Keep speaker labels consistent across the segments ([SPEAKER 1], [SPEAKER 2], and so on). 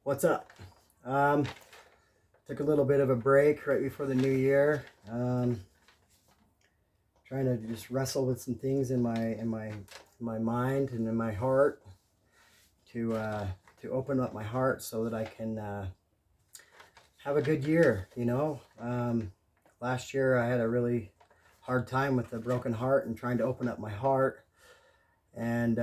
[SPEAKER 1] What's up? Took a little bit of a break right before the new year. Trying to just wrestle with some things in my mind and in my heart to open up my heart so that I can have a good year. Last year I had a really hard time with a broken heart and trying to open up my heart, and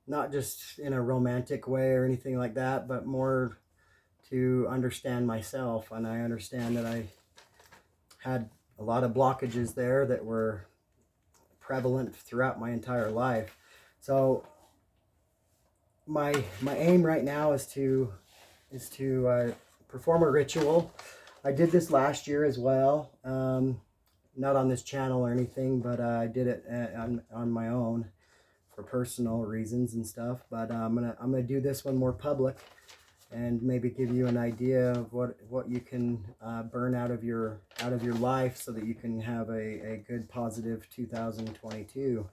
[SPEAKER 1] not just in a romantic way or anything like that, but more to understand myself. And I understand that I had a lot of blockages there that were prevalent throughout my entire life. So my aim right now is to perform a ritual. I did this last year as well, not on this channel or anything, but I did it on my own for personal reasons and stuff. But I'm gonna do this one more public, and maybe give you an idea of what you can burn out of your life so that you can have a good positive 2022.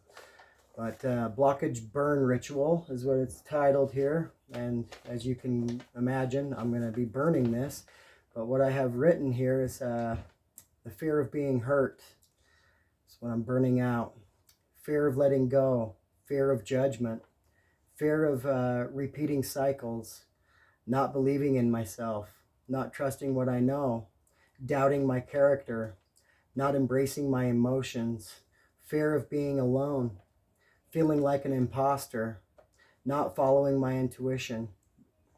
[SPEAKER 1] But blockage burn ritual is what it's titled here, and as you can imagine, I'm going to be burning this. But what I have written here is the fear of being hurt. That's what I'm burning out. Fear of letting go, fear of judgment, fear of repeating cycles, not believing in myself, not trusting what I know, doubting my character, not embracing my emotions, fear of being alone, feeling like an imposter, not following my intuition,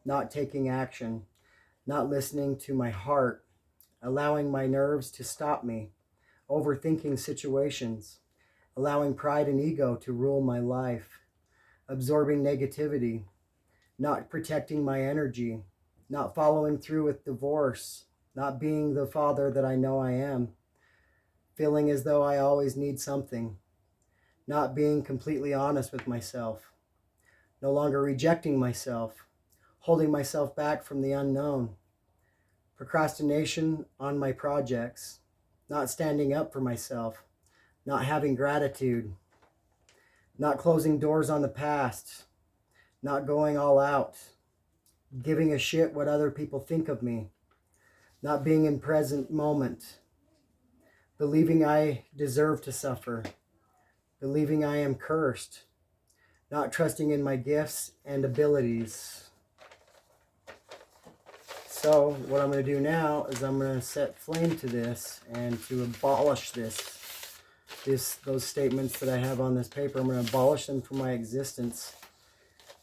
[SPEAKER 1] not taking action, not listening to my heart, allowing my nerves to stop me, overthinking situations, allowing pride and ego to rule my life, absorbing negativity, not protecting my energy, not following through with divorce, not being the father that I know I am, feeling as though I always need something, not being completely honest with myself, no longer rejecting myself, holding myself back from the unknown, procrastination on my projects, not standing up for myself, not having gratitude, not closing doors on the past, not going all out, giving a shit what other people think of me, not being in present moment, believing I deserve to suffer, believing I am cursed, not trusting in my gifts and abilities. So what I'm going to do now is I'm going to set flame to this, and to abolish those statements that I have on this paper. I'm going to abolish them from my existence,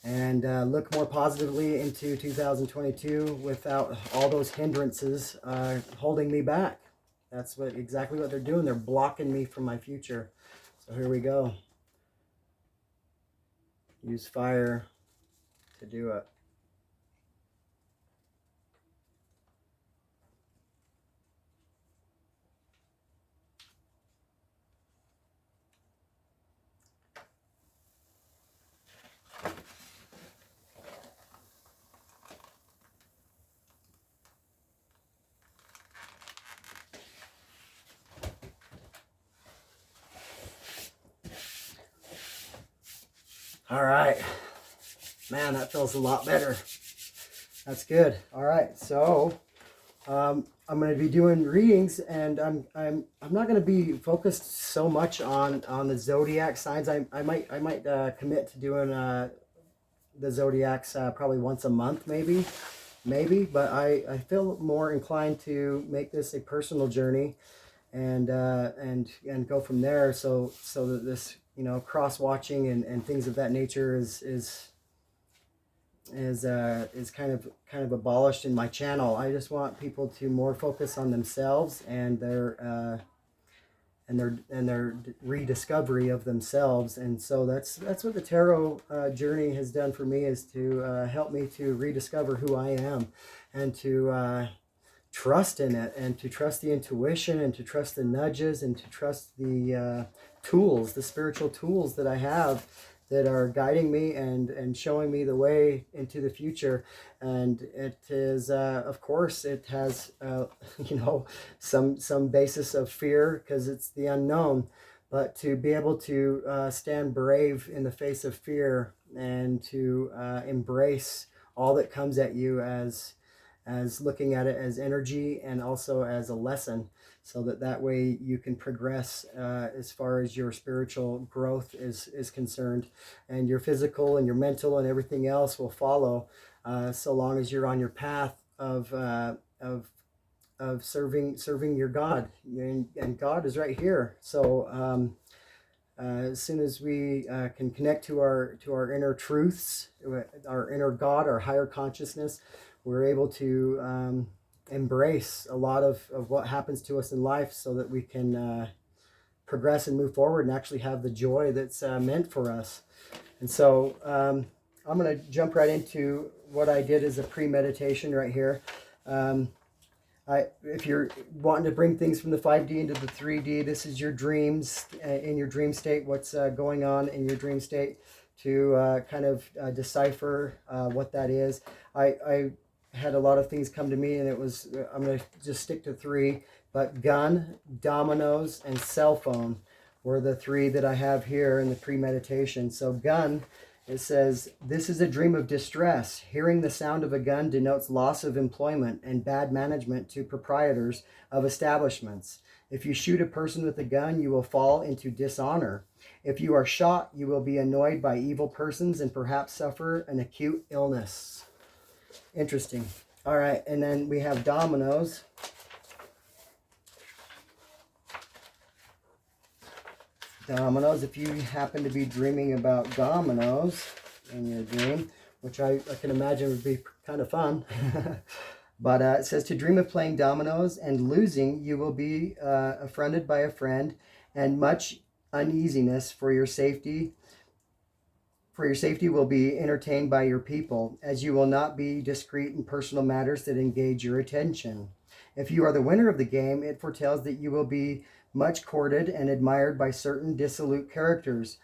[SPEAKER 1] and look more positively into 2022 without all those hindrances holding me back. That's exactly what they're doing. They're blocking me from my future. So here we go. Use fire to do it. All right, man, that feels a lot better. That's good. All right, so I'm going to be doing readings, and I'm not going to be focused so much on the zodiac signs. I might commit to doing the zodiacs probably once a month, maybe. But I feel more inclined to make this a personal journey, and go from there. So that this, cross watching and things of that nature is kind of abolished in my channel. I just want people to more focus on themselves and their rediscovery of themselves. And so that's what the tarot journey has done for me, is to help me to rediscover who I am, and to trust in it, and to trust the intuition, and to trust the nudges, and to trust the tools, the spiritual tools that I have, that are guiding me and showing me the way into the future. And it is, of course, it has, some basis of fear, because it's the unknown. But to be able to stand brave in the face of fear, and to embrace all that comes at you as looking at it as energy and also as a lesson, so that way you can progress as far as your spiritual growth is concerned, and your physical and your mental and everything else will follow, so long as you're on your path of serving your God, and God is right here. So as soon as we can connect to our inner truths, our inner God, our higher consciousness, we're able to embrace a lot of what happens to us in life, so that we can progress and move forward and actually have the joy that's meant for us. And so I'm going to jump right into what I did as a pre-meditation right here. If you're wanting to bring things from the 5D into the 3D, this is your dreams, in your dream state, what's going on in your dream state, to kind of decipher what that is. I had a lot of things come to me, and it was, I'm going to just stick to 3, but gun, dominoes, and cell phone were the 3 that I have here in the pre-meditation. So gun, it says, this is a dream of distress. Hearing the sound of a gun denotes loss of employment and bad management to proprietors of establishments. If you shoot a person with a gun, you will fall into dishonor. If you are shot, you will be annoyed by evil persons and perhaps suffer an acute illness. Interesting. All right, and then we have dominoes. Dominoes, if you happen to be dreaming about dominoes in your dream, which I can imagine would be kind of fun. But it says, to dream of playing dominoes and losing, you will be affronted by a friend, and much uneasiness for your safety. For your safety will be entertained by your people, as you will not be discreet in personal matters that engage your attention. If you are the winner of the game, it foretells that you will be much courted and admired by certain dissolute characters,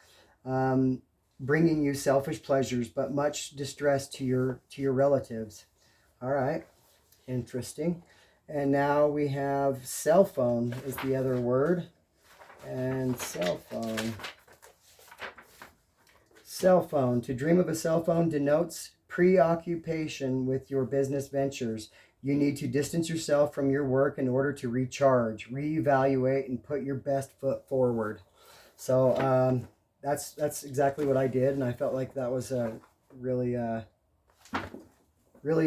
[SPEAKER 1] bringing you selfish pleasures, but much distress to your relatives. All right, interesting. And now we have cell phone is the other word, and cell phone. Cell phone. To dream of a cell phone denotes preoccupation with your business ventures. You need to distance yourself from your work in order to recharge, reevaluate, and put your best foot forward. So that's exactly what I did, and I felt like that was really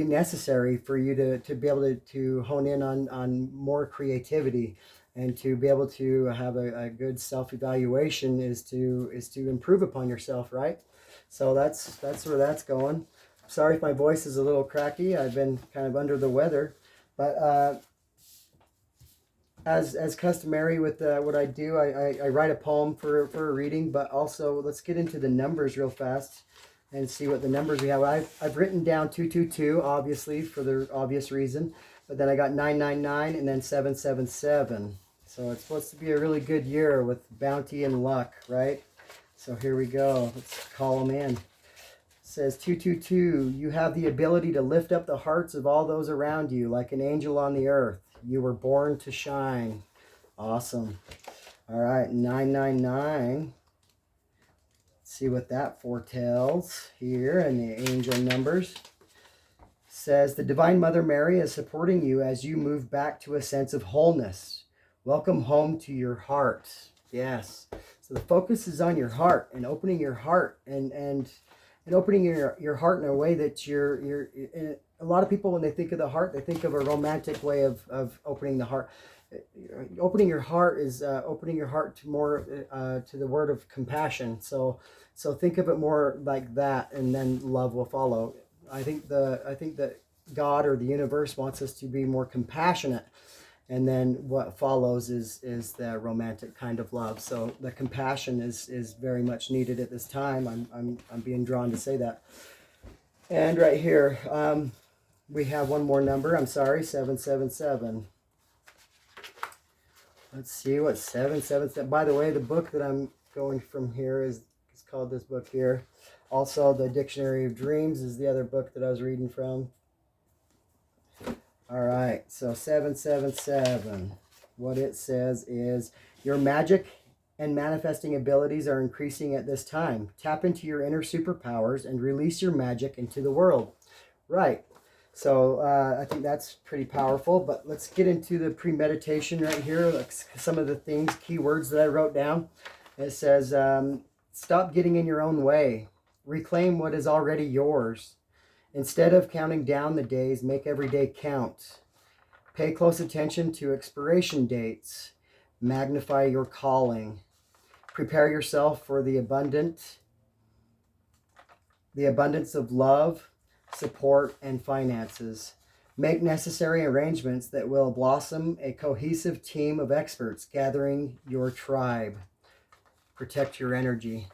[SPEAKER 1] necessary for you to be able to hone in on more creativity, and to be able to have a good self-evaluation is to improve upon yourself, right? So that's where that's going. Sorry if my voice is a little cracky. I've been kind of under the weather, but as customary with what I do, I write a poem for a reading, but also let's get into the numbers real fast and see what the numbers we have. I've written down 222, obviously, for the obvious reason, but then I got 999 and then 777. So it's supposed to be a really good year with bounty and luck, right? So here we go. Let's call them in. It says 222, you have the ability to lift up the hearts of all those around you like an angel on the earth. You were born to shine. Awesome. All right, 999. Let's see what that foretells here in the angel numbers. Says the Divine Mother Mary is supporting you as you move back to a sense of wholeness. Welcome home to your heart. Yes. So the focus is on your heart and opening your heart and opening your heart in a way that you're a lot of people, when they think of the heart, they think of a romantic way of opening the heart. Opening your heart is opening your heart to more to the word of compassion. So think of it more like that, and then love will follow. I think that God or the universe wants us to be more compassionate, and then what follows is the romantic kind of love. So the compassion is very much needed at this time. I'm being drawn to say that. And right here, we have one more number. I'm sorry, 777. Let's see what 777. By the way, the book that I'm going from here is called this book here. Also, the Dictionary of Dreams is the other book that I was reading from. All right, so 777. What it says is, your magic and manifesting abilities are increasing at this time. Tap into your inner superpowers and release your magic into the world. Right. So I think that's pretty powerful. But let's get into the premeditation right here. Like some of the things, keywords that I wrote down. It says, stop getting in your own way. Reclaim what is already yours. Instead of counting down the days, make every day count. Pay close attention to expiration dates. Magnify your calling. Prepare yourself for the abundance of love, support, and finances. Make necessary arrangements that will blossom a cohesive team of experts gathering your tribe. Protect your energy.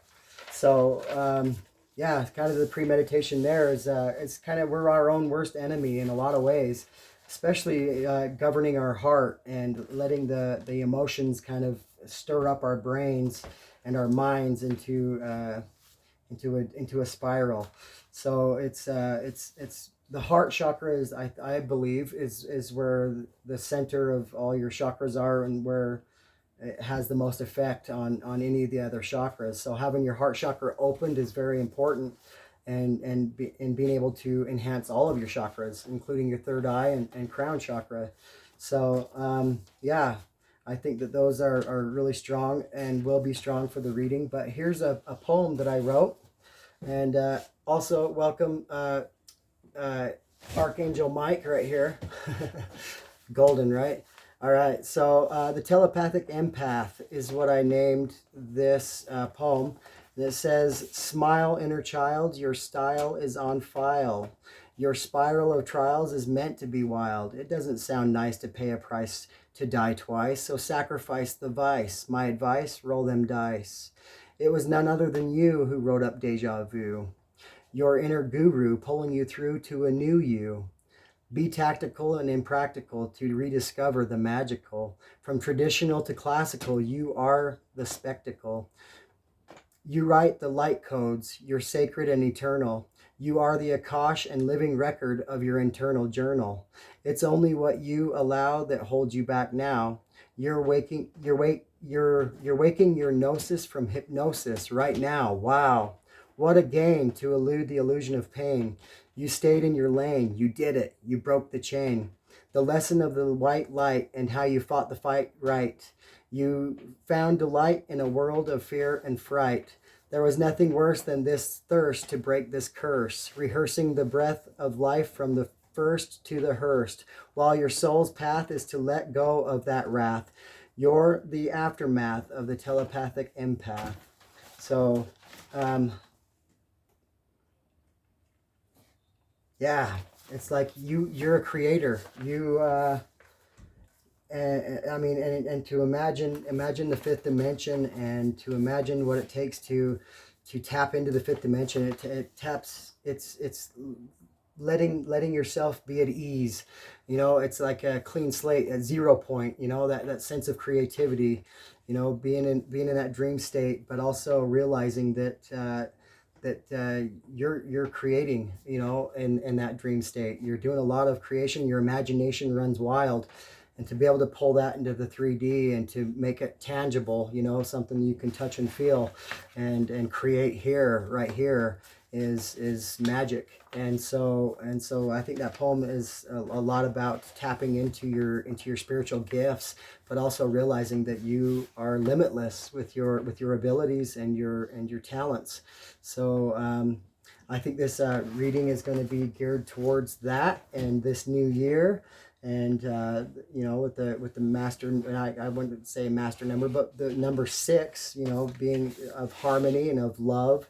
[SPEAKER 1] So, yeah, kind of the premeditation there is it's kind of we're our own worst enemy in a lot of ways, especially governing our heart and letting the emotions kind of stir up our brains and our minds into a spiral. So it's the heart chakra is I believe is where the center of all your chakras are, and where it has the most effect on any of the other chakras. So having your heart chakra opened is very important, and being able to enhance all of your chakras, including your third eye and crown chakra. So yeah, I think that those are really strong and will be strong for the reading. But here's a poem that I wrote. And also welcome Archangel Mike right here. Golden, right? All right, so the Telepathic Empath is what I named this poem. And it says, smile, inner child, your style is on file. Your spiral of trials is meant to be wild. It doesn't sound nice to pay a price to die twice, so sacrifice the vice. My advice, roll them dice. It was none other than you who wrote up deja vu. Your inner guru pulling you through to a new you. Be tactical and impractical to rediscover the magical. From traditional to classical, you are the spectacle. You write the light codes, you're sacred and eternal. You are the akash and living record of your internal journal. It's only what you allow that holds you back now. You're waking your gnosis from hypnosis right now. Wow. What a game to elude the illusion of pain. You stayed in your lane. You did it. You broke the chain. The lesson of the white light and how you fought the fight right. You found delight in a world of fear and fright. There was nothing worse than this thirst to break this curse, rehearsing the breath of life from the first to the hearse, while your soul's path is to let go of that wrath. You're the aftermath of the telepathic empath. So, yeah, it's like you're a creator. And to imagine the fifth dimension, and to imagine what it takes to tap into the fifth dimension. It taps. It's letting yourself be at ease. It's like a clean slate, a 0 point. That sense of creativity. Being in that dream state, but also realizing that you're creating, in that dream state. You're doing a lot of creation. Your imagination runs wild, and to be able to pull that into the 3D and to make it tangible, something you can touch and feel, and create right here is magic. And so I think that poem is a lot about tapping into your spiritual gifts, but also realizing that you are limitless with your abilities and your talents. So I think this reading is going to be geared towards that and this new year. And with the master, and I wouldn't say master number, but the number 6, being of harmony and of love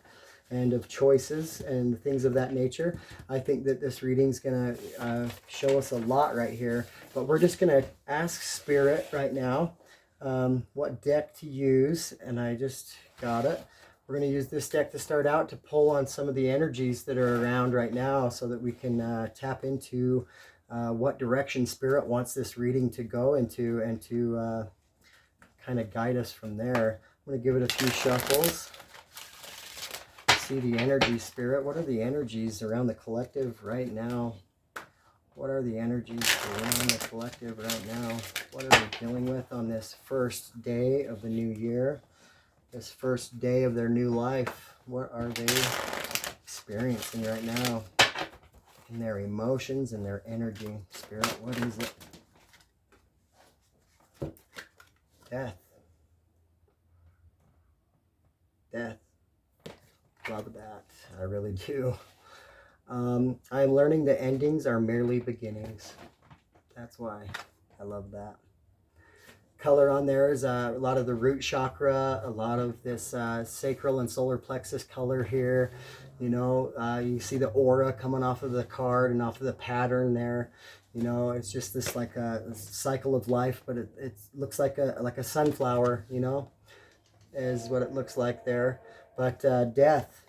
[SPEAKER 1] and of choices and things of that nature. I think that this reading is going to show us a lot right here. But we're just going to ask Spirit right now what deck to use, and I just got it. We're going to use this deck to start out to pull on some of the energies that are around right now, so that we can tap into what direction Spirit wants this reading to go into, and to kind of guide us from there. I'm going to give it a few shuffles. See the energy, Spirit. What are the energies around the collective right now? What are the energies around the collective right now? What are they dealing with on this first day of the new year? This first day of their new life? What are they experiencing right now? and their emotions and their energy. Spirit, what is it? Death. Death. Love that. I really do. I'm learning that endings are merely beginnings. That's why I love that. Color on there is a lot of the root chakra, a lot of this sacral and solar plexus color here. You know, you see the aura coming off of the card and off of the pattern there. You know, it's just this like a cycle of life, but it looks like a sunflower, you know, is what it looks like there. But death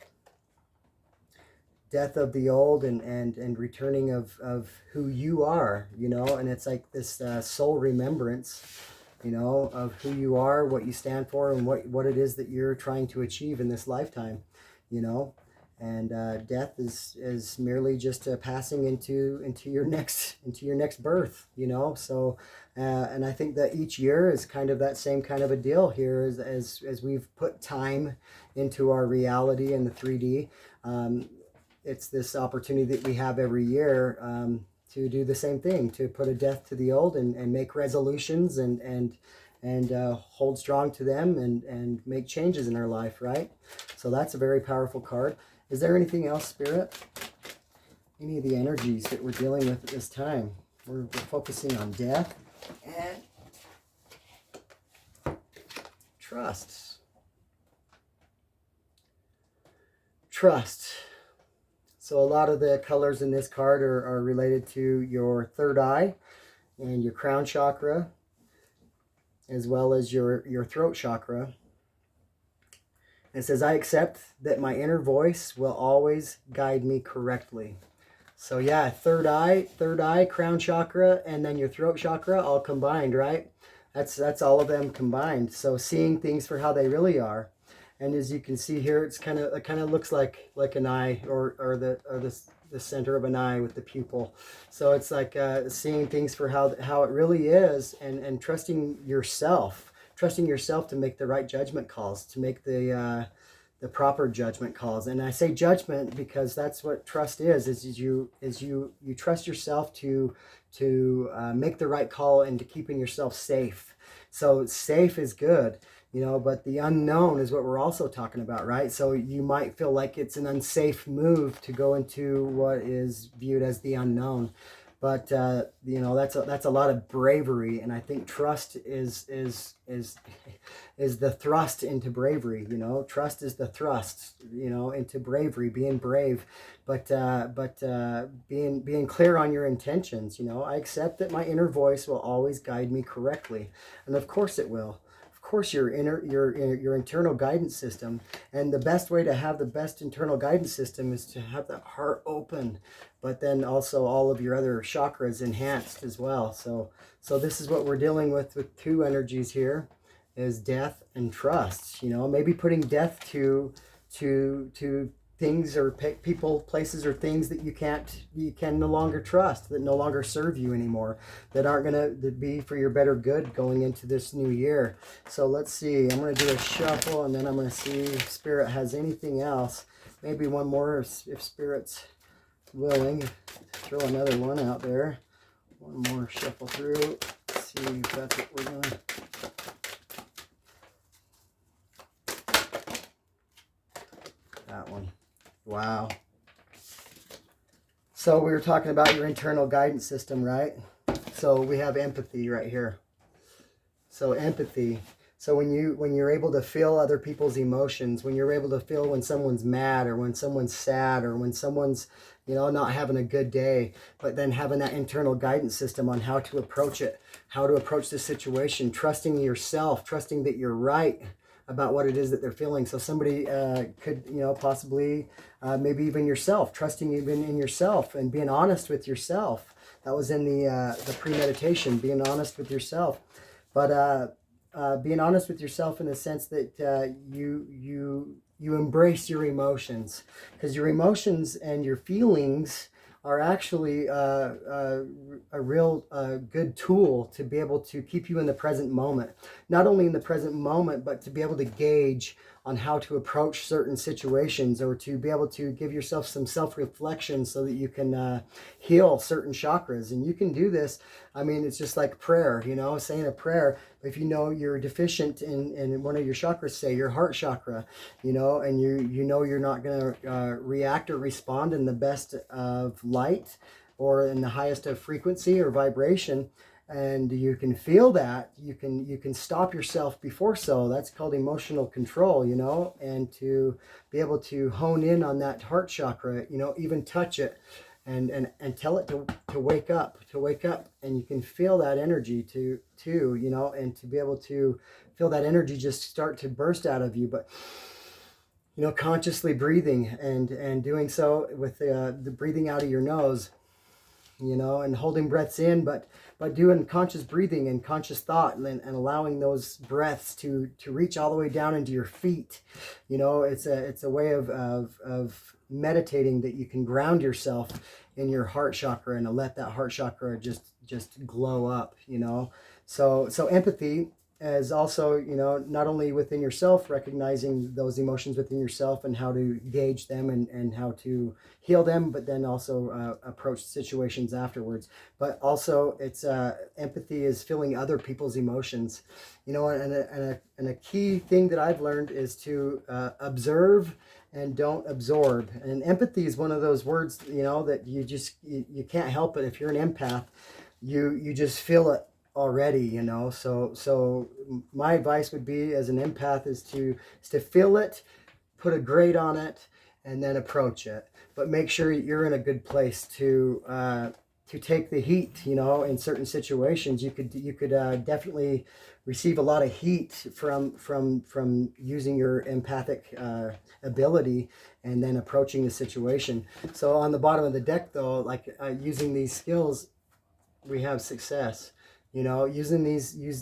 [SPEAKER 1] of the old and returning of who you are, you know, and it's like this soul remembrance, you know, of who you are, what you stand for, and what it is that you're trying to achieve in this lifetime, you know. And death is merely just passing into your next birth, you know. So and I think that each year is kind of that same kind of a deal here as we've put time into our reality in the 3D. It's this opportunity that we have every year to do the same thing, to put a death to the old and make resolutions and hold strong to them and make changes in our life, right? So that's a very powerful card. Is there anything else, Spirit? Any of the energies that we're dealing with at this time? We're focusing on death and trust. Trust. So a lot of the colors in this card are related to your third eye and your crown chakra, as well as your throat chakra. It says, I accept that my inner voice will always guide me correctly. So yeah, third eye, crown chakra, and then your throat chakra all combined, right? That's all of them combined. So seeing things for how they really are. And as you can see here, it kind of looks like an eye or the center of an eye with the pupil. So it's like seeing things for how it really is, and trusting yourself to make the right judgment calls, to make the proper judgment calls. And I say judgment because that's what trust is you trust yourself to make the right call and to keeping yourself safe. So safe is good, you know, but the unknown is what we're also talking about, right? So you might feel like it's an unsafe move to go into what is viewed as the unknown. But you know, that's a lot of bravery, and I think trust is the thrust into bravery. You know, trust is the thrust, you know, into bravery, being brave, but being clear on your intentions. You know, I accept that my inner voice will always guide me correctly, and of course it will. Of course, your internal guidance system, and the best way to have the best internal guidance system is to have that heart open, but then also all of your other chakras enhanced as well. So this is what we're dealing with two energies here, is death and trust. You know, maybe putting death to things or people, places, or things that you can no longer trust, that no longer serve you anymore, that aren't going to be for your better good going into this new year. So let's see. I'm going to do a shuffle, and then I'm going to see if Spirit has anything else. Maybe one more if Spirit's willing. Throw another one out there. One more shuffle through. Let's see if that's what we're doing. That one. Wow. So we were talking about your internal guidance system, right? So we have empathy right here. So empathy. So when you're able to feel other people's emotions, when you're able to feel when someone's mad or when someone's sad or when someone's, you know, not having a good day, but then having that internal guidance system on how to approach it, how to approach the situation, trusting yourself, trusting that you're right about what it is that they're feeling. So somebody could, you know, possibly maybe even yourself, trusting even in yourself and being honest with yourself. That was in the premeditation, being honest with yourself. But being honest with yourself in the sense that you embrace your emotions, because your emotions and your feelings are actually a real good tool to be able to keep you in the present moment. Not only in the present moment, but to be able to gauge on how to approach certain situations, or to be able to give yourself some self-reflection so that you can heal certain chakras. And you can do this. I mean, it's just like prayer, you know, saying a prayer. If you know you're deficient in one of your chakras, say your heart chakra, you know, and you know you're not going to react or respond in the best of light or in the highest of frequency or vibration, and you can feel that, you can stop yourself before. So that's called emotional control, you know, and to be able to hone in on that heart chakra, you know, even touch it and tell it to wake up, and you can feel that energy too, you know, and to be able to feel that energy just start to burst out of you. But you know, consciously breathing and doing so with the breathing out of your nose, you know, and holding breaths in, but doing conscious breathing and conscious thought, and allowing those breaths to reach all the way down into your feet. You know, it's a way of meditating, that you can ground yourself in your heart chakra and let that heart chakra just glow up, you know. So empathy is also, you know, not only within yourself, recognizing those emotions within yourself and how to gauge them and how to heal them, but then also approach situations afterwards. But also, it's empathy is feeling other people's emotions, you know. And a key thing that I've learned is to observe and don't absorb. And empathy is one of those words, you know, that you can't help it. If you're an empath, you just feel it already, you know. So my advice would be, as an empath, is to feel it, put a grade on it, and then approach it. But make sure you're in a good place to take the heat, you know. In certain situations, you could definitely receive a lot of heat from using your empathic ability and then approaching the situation. So on the bottom of the deck, though, like using these skills, we have success. You know, use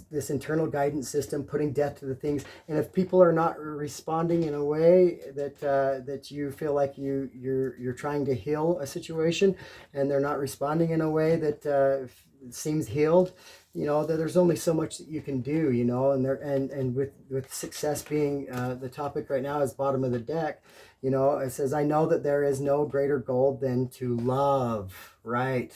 [SPEAKER 1] this internal guidance system, putting death to the things. And if people are not responding in a way that you feel like you're trying to heal a situation, and they're not responding in a way that seems healed, you know, that there's only so much that you can do, you know. And with success being the topic right now, is bottom of the deck, you know. It says, I know that there is no greater goal than to love, right?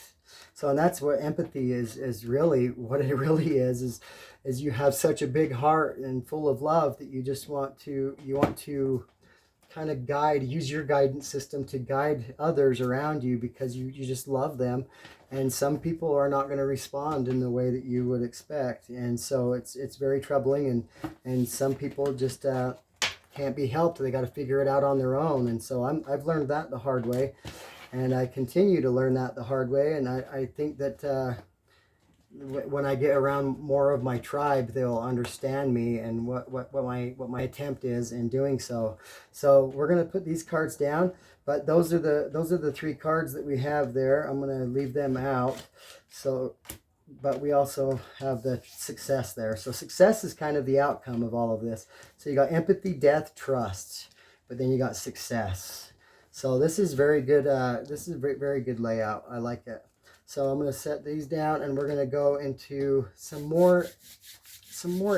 [SPEAKER 1] So, and that's what empathy is really, what it really is you have such a big heart and full of love that you just want to kind of use your guidance system to guide others around you, because you just love them. And some people are not going to respond in the way that you would expect. And so it's very troubling, and some people just can't be helped. They got to figure it out on their own. And so I've learned that the hard way. And I continue to learn that the hard way. And I think that when I get around more of my tribe, they'll understand me and what my attempt is in doing so. So we're going to put these cards down, but those are the three cards that we have there. I'm going to leave them out. So, but we also have the success there. So success is kind of the outcome of all of this. So you got empathy, death, trust, but then you got success. So this is very good. This is a very good layout. I like it. So I'm going to set these down, and we're going to go into some more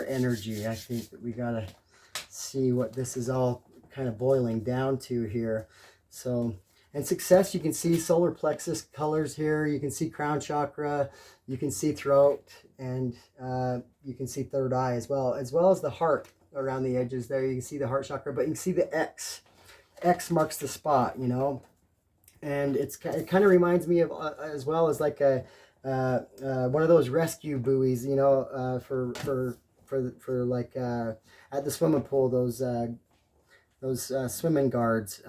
[SPEAKER 1] energy. I think that we got to see what this is all kind of boiling down to here. So, and success, you can see solar plexus colors here. You can see crown chakra. You can see throat, and you can see third eye as well as the heart around the edges there. You can see the heart chakra, but you can see the X. X marks the spot, you know. And it kind of reminds me of as well as like a one of those rescue buoys, you know, for like at the swimming pool, those swimming guards.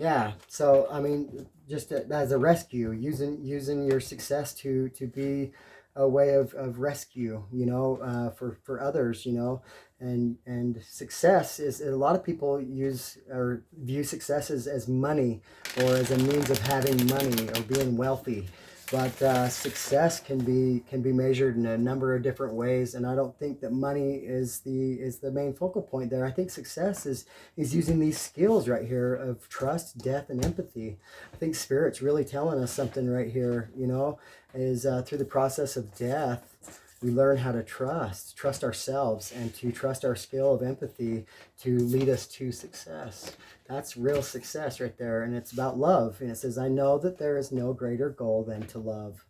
[SPEAKER 1] Yeah. So I mean, just as a rescue, using your success to be a way of rescue, you know, for others, you know. And success is, a lot of people use or view success as money, or as a means of having money or being wealthy. But success can be measured in a number of different ways, and I don't think that money is the main focal point there. I think success is using these skills right here of trust, death, and empathy. I think Spirit's really telling us something right here, you know, is through the process of death. we learn how to trust ourselves, and to trust our skill of empathy to lead us to success. That's real success right there. And it's about love. And it says, I know that there is no greater goal than to love.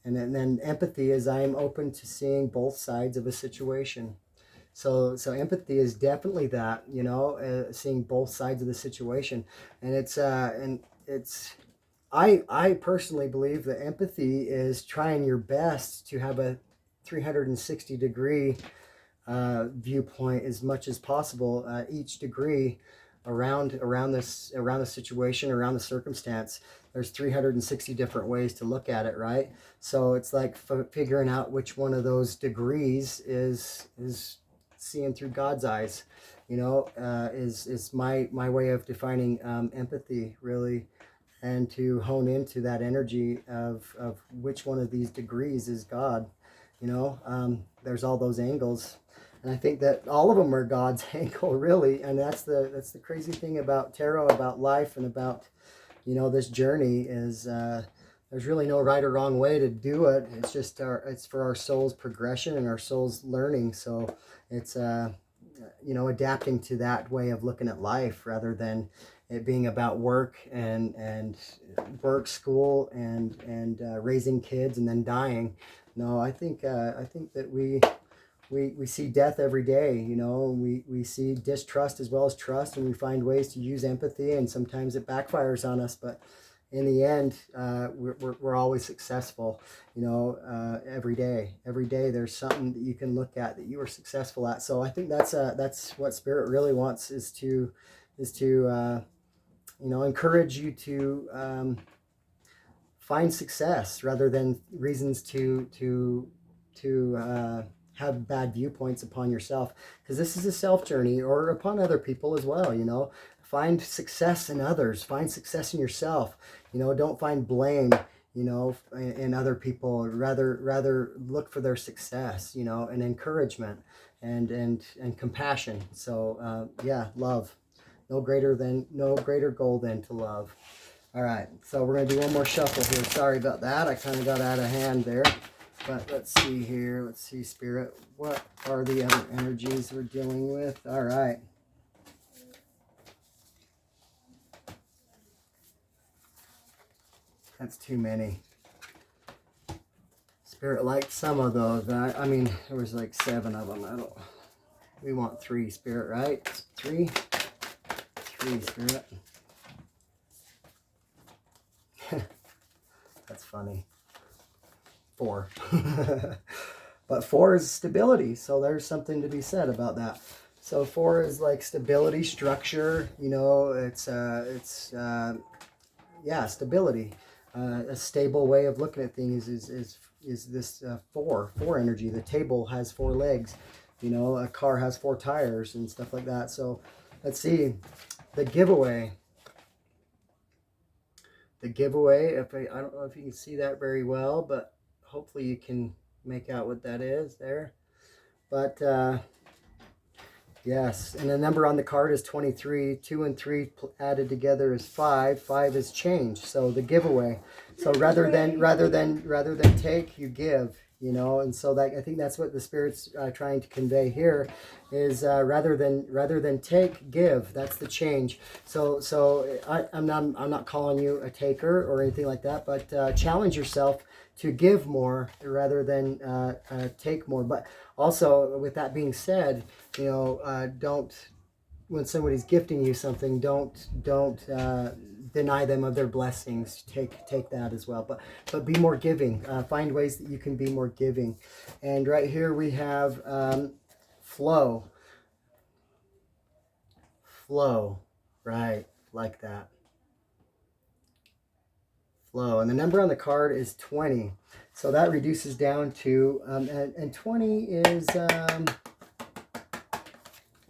[SPEAKER 1] And then empathy is, I am open to seeing both sides of a situation. So empathy is definitely that, seeing both sides of the situation. And I personally believe that empathy is trying your best to have a 360 degree viewpoint as much as possible, each degree around the situation, around the circumstance. There's 360 different ways to look at it, right? So it's like figuring out which one of those degrees is seeing through God's eyes, is my way of defining empathy, really, and to hone into that energy of which one of these degrees is God. There's all those angles, and I think that all of them are God's angle, really. And that's the crazy thing about tarot, about life, and about this journey is there's really no right or wrong way to do it. It's just it's for our soul's progression and our soul's learning. So it's adapting to that way of looking at life, rather than it being about work and school and raising kids and then dying. No, I think that we see death every day. We see distrust as well as trust, and we find ways to use empathy, and sometimes it backfires on us, but in the end, we're always successful. Every day there's something that you can look at that you were successful at. So I think that's what Spirit really wants, is to encourage you to find success, rather than reasons to have bad viewpoints upon yourself, because this is a self journey, or upon other people as well. Find success in others, find success in yourself. Don't find blame in other people. Rather look for their success, and encouragement and compassion. So love. No greater goal than to love. All right, so we're going to do one more shuffle here. Sorry about that. I kind of got out of hand there. But let's see here. Let's see, Spirit. What are the other energies we're dealing with? All right. That's too many. Spirit liked some of those. I mean, there was like 7 of them. We want 3, Spirit, right? 3, Spirit. That's funny. 4. But 4 is stability, so there's something to be said about that. So 4 is like stability, structure. It's stability. A stable way of looking at things is this 4 energy. The table has 4 legs. A car has 4 tires and stuff like that. So let's see, the giveaway. The giveaway. I don't know if you can see that very well, but hopefully you can make out what that is there. But yes, and the number on the card is 23. 2 and 3 added together is 5. 5 is change. So the giveaway. So rather than take, you give. And so that, I think that's what the Spirit's trying to convey here, is rather than take, give. That's the change. So I'm not calling you a taker or anything like that, but challenge yourself to give more rather than take more. But also, with that being said, don't, when somebody's gifting you something, don't deny them of their blessings. Take that as well, but be more giving. Find ways that you can be more giving. And right here we have flow, right, like that. Flow, and the number on the card is 20. So that reduces down to and 20 is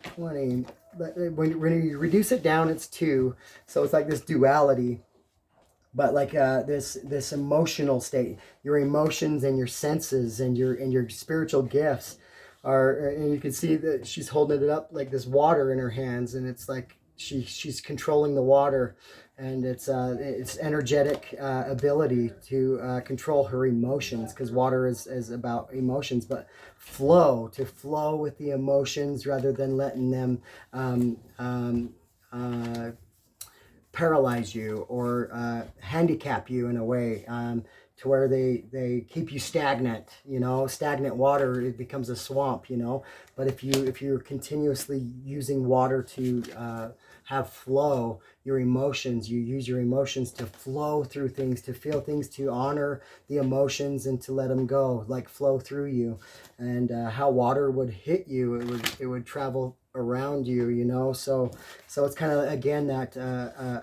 [SPEAKER 1] 20. But when you reduce it down, it's 2. So it's like this duality, but like this emotional state. Your emotions and your senses and your spiritual gifts are, and you can see that she's holding it up like this water in her hands, and it's like she's controlling the water, and it's energetic ability to control her emotions, because water is about emotions, but to flow with the emotions rather than letting them paralyze you or handicap you in a way, to where they keep you stagnant. Stagnant water, it becomes a swamp. But if you're continuously using water to have flow, your emotions, you use your emotions to flow through things, to feel things, to honor the emotions and to let them go, like flow through you. And how water would hit you, it would travel around you. So it's kind of, again, that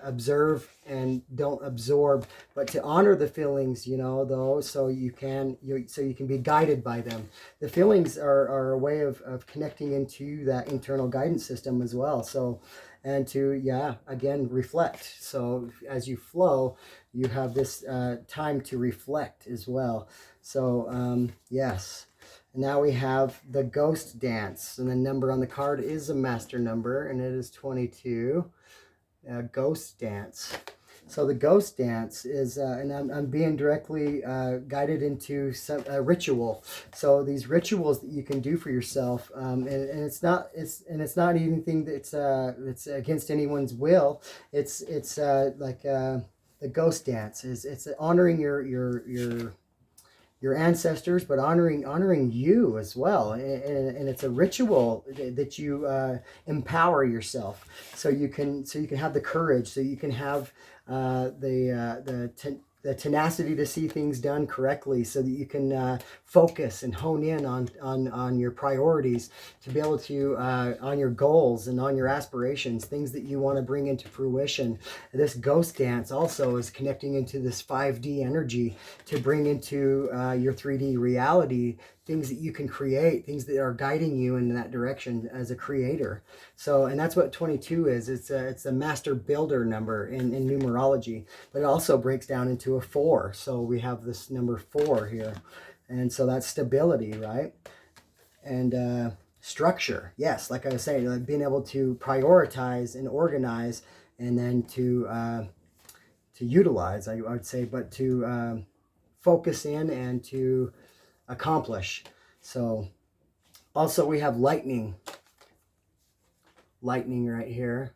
[SPEAKER 1] observe and don't absorb, but to honor the feelings, though, so you can be guided by them. The feelings are a way of connecting into that internal guidance system as well. So, and to, again, reflect. So as you flow, you have this time to reflect as well. So yes. Now we have the ghost dance, and the number on the card is a master number, and it is 22. Ghost dance. So the ghost dance is, and I'm being directly guided into a ritual. So these rituals that you can do for yourself, and it's not anything that's against anyone's will. It's like the ghost dance it's honoring your ancestors, but honoring you as well, and it's a ritual that you empower yourself, so you can have the courage, so you can have the tenacity to see things done correctly, so that you can focus and hone in on your priorities, to be able to on your goals and on your aspirations, things that you want to bring into fruition. This ghost dance also is connecting into this 5D energy to bring into your 3D reality things that you can create, things that are guiding you in that direction as a creator. So, and that's what 22 is. It's a master builder number in numerology, but it also breaks down into a 4. So we have this number 4 here. And so that's stability, right? And structure. Yes, like I was saying, like being able to prioritize and organize, and then to utilize, I would say, but to focus in and to accomplish. So also we have lightning right here,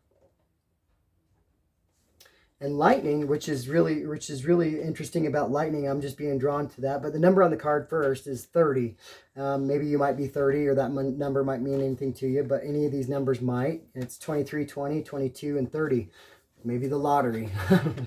[SPEAKER 1] and lightning, which is really interesting about lightning. I'm just being drawn to that, but the number on the card first is 30. Maybe you might be 30, or that number might mean anything to you, but any of these numbers might. It's 23, 20, 22, and 30. Maybe the lottery.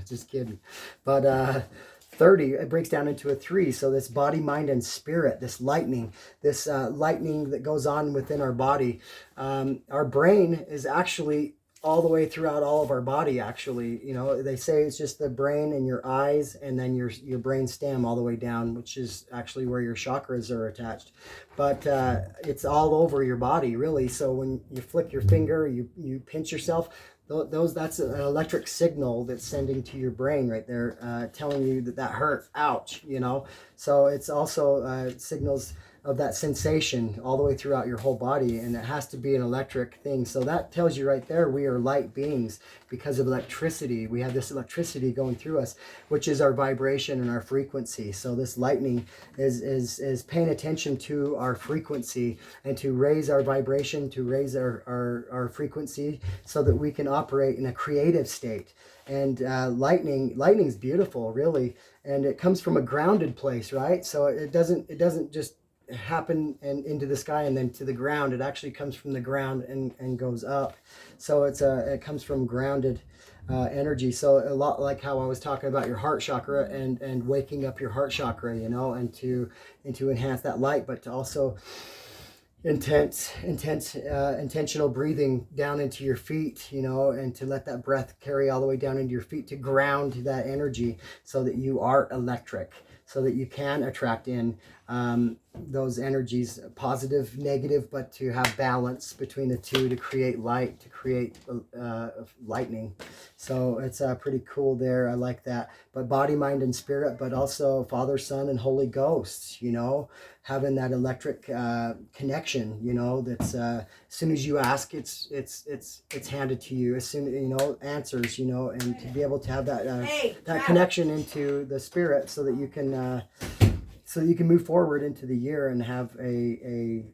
[SPEAKER 1] Just kidding. But 30, it breaks down into a 3. So this body, mind, and spirit, this lightning that goes on within our body. Our brain is actually all the way throughout all of our body, actually. They say it's just the brain and your eyes, and then your brain stem all the way down, which is actually where your chakras are attached. But it's all over your body, really. So when you flick your finger, you pinch yourself, that's an electric signal that's sending to your brain right there, telling you that hurt, ouch. So it's also signals of that sensation all the way throughout your whole body, and it has to be an electric thing. So that tells you right there, we are light beings because of electricity. We have this electricity going through us, which is our vibration and our frequency. So this lightning is paying attention to our frequency, and to raise our vibration, to raise our frequency, so that we can operate in a creative state. And lightning's beautiful, really, and it comes from a grounded place, right? So it doesn't just happen and into the sky and then to the ground. It actually comes from the ground and goes up. So it comes from grounded energy. So a lot like how I was talking about your heart chakra and waking up your heart chakra, and to enhance that light, but to also intentional breathing down into your feet, and to let that breath carry all the way down into your feet, to ground that energy, so that you are electric, so that you can attract in those energies, positive, negative, but to have balance between the two, to create light, to create lightning. So it's pretty cool there. I like that. But body, mind, and spirit, but also Father, Son, and Holy Ghost, you know, having that electric connection, you know, that's as soon as you ask, it's handed to you. As soon, you know, answers, you know, and to be able to have that that connection into the spirit, so that you can move forward into the year and have a